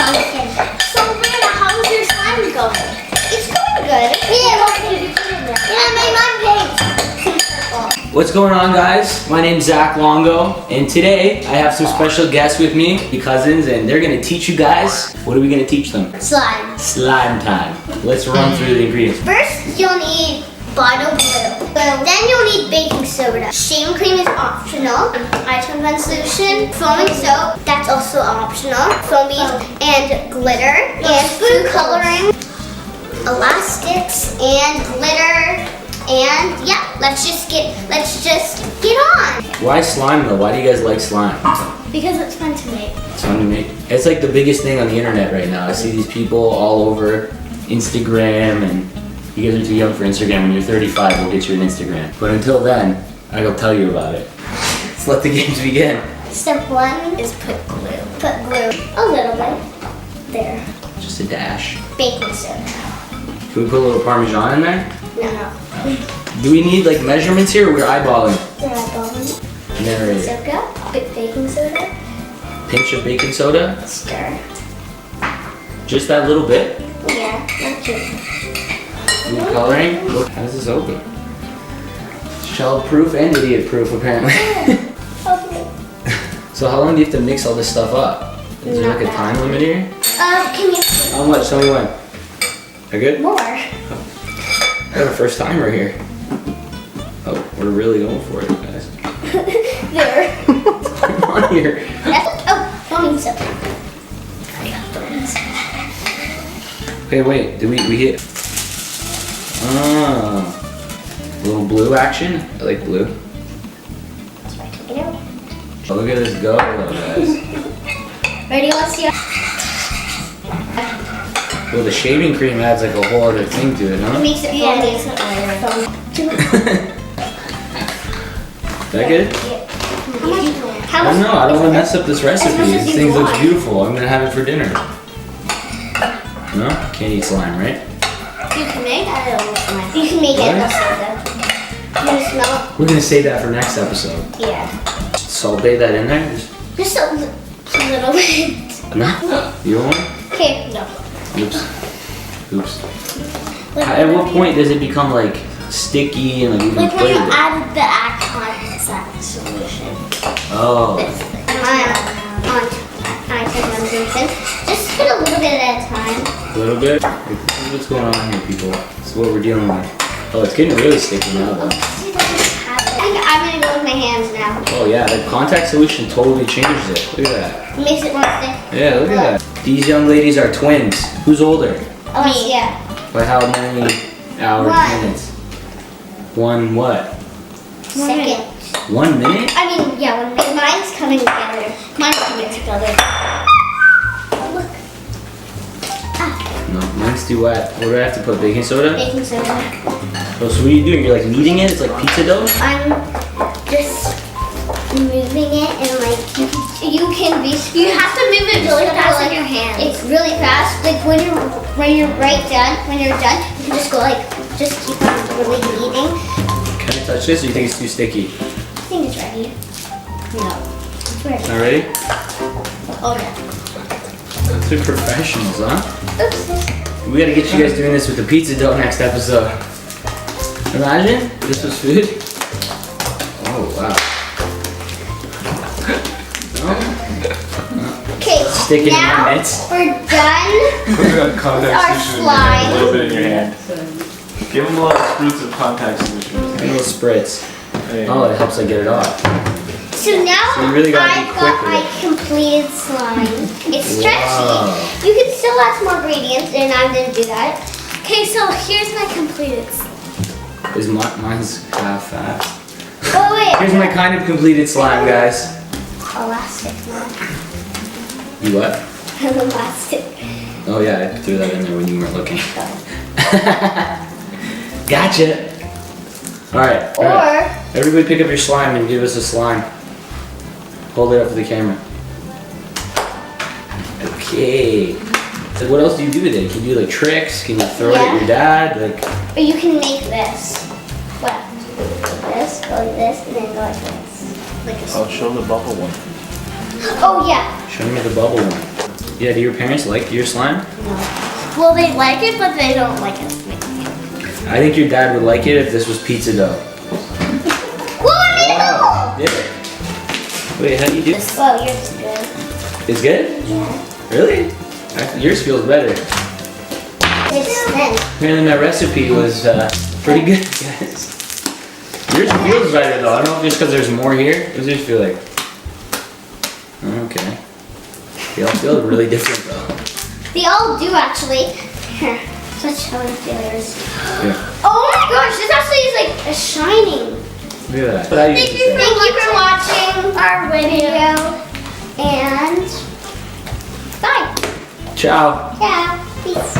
So, Rita, how's your slime going? It's going good. Yeah, my mom paints. What's going on, guys? My name's Zach Longo, and today I have some special guests with me, the cousins, and they're gonna teach you guys. What are we gonna teach them? Slime. Slime time. Let's run through the ingredients. First, you'll need bottle glue. Then you'll need baking soda. Shaving cream is optional. Item gun solution. Foaming soap, that's also optional. Foamies and glitter. And food coloring. Elastics and glitter. And yeah, let's just get on. Why slime though? Why do you guys like slime? Because it's fun to make. It's fun to make. It's like the biggest thing on the internet right now. I see these people all over Instagram, and you guys are too young for Instagram. When you're 35, we'll get you an Instagram. But until then, I will tell you about it. Let's let the games begin. Step 1 is put glue. Put glue a little bit. There. Just a dash. Baking soda. Can we put a little Parmesan in there? No. Do we need like measurements here, or we're eyeballing? They're eyeballing. There. Soda. Bit baking soda. Pinch of baking soda. Stir. Just that little bit. Yeah, not too. Food coloring. Look, how does this open? Child-proof and idiot-proof, apparently. Okay. So how long do you have to mix all this stuff up? Is there like a time limit here? Can you? How much? Tell me when. Are good? More. I got a first timer here. Oh, we're really going for it, guys. There. Come on here. Foaming soda. I got foaming soda. Okay, wait. Did we hit? Ah, little blue action. I like blue. That's why I took it out. Oh, look at this go, guys. Ready? Let's see. Well, the shaving cream adds like a whole other thing to it, huh? It makes it foamy. Yeah, it makes it Is that good? How I don't know. I don't want to mess up this recipe. This thing looks beautiful. I'm gonna have it for dinner. No? Can't eat slime, right? You can make it. You can make it also, though. You can smell it. We're gonna save that for next episode. Yeah. Saute that in there. Just a little bit. No? You want one? Okay, no. Oops. Oops. At what point does it become like sticky and like you can Like when play you with it? add the acon solution. Oh. On solution. Just put a little bit at a time. A little bit? What's going on here, people? This is what we're dealing with. Oh, it's getting really sticky now, though. I think I'm gonna go with my hands now. Oh yeah, the contact solution totally changes it. Look at that. It makes it more thick. Yeah, look at that. These young ladies are twins. Who's older? Oh, me. Yeah. By how many hours, minutes? One what? Second. 1 minute? I mean, yeah, when mine's coming together. Mine's coming together. Look. No, mine's too wet. What do I have to put? Baking soda? Baking soda. Oh, so what are you doing? You're like kneading it? It's like pizza dough? I'm just moving it and like you can be. You have to move it really fast with your hands. It's really fast. Like when you're done, you can just go like just keep on really kneading. Can I touch this or you think it's too sticky? I think it's ready. No, it's ready. Not ready? Oh yeah. They're professionals, huh? Oops. We gotta get you guys doing this with the pizza dough next episode. Imagine this was food. Oh wow. Okay, Stick it in my mitts. We're done. Put it on contact Our solution slime. a little bit in your hand. Give them a little spritz of contact solution. A little spritz. There you Oh, go. it helps like get it off. So now So you really gotta be I've quick got with my it. completed slime. It's stretchy. Wow. You can still add some more ingredients, and I'm gonna do that. Okay, so here's my completed slime. Mine's half fast. Oh wait. Here's my kind of completed slime, guys. Elastic one. You what? Elastic. Oh yeah, I threw that in there when you weren't looking. Gotcha. All right. Or Everybody pick up your slime and give us a slime. Hold it up to the camera. Okay. So what else do you do with it? Can you do like tricks? Can you throw it at your dad? Like. or you can make this. What? This, go like this, and then go like this. Like a I'll show the bubble one. Oh yeah. Show me the bubble one. Yeah, do your parents like your slime? Well, they like it, but they don't like us making it. I think your dad would like it if this was pizza dough. Wow, did it? Wait, how do you do this? Well, yours is good. It's good? Yeah. Really? Yours feels better. It's thin. Apparently my recipe was pretty good, guys. Yours feels better though. I don't know if it's because there's more here. What does yours feel like? Okay. They all feel really different though. They all do actually. Here, let's show you flavors. Yeah. Oh my gosh, this actually is like a shining. Look at that. What I used to say. Thank you for watching our video. And bye. Ciao. Yeah. Peace.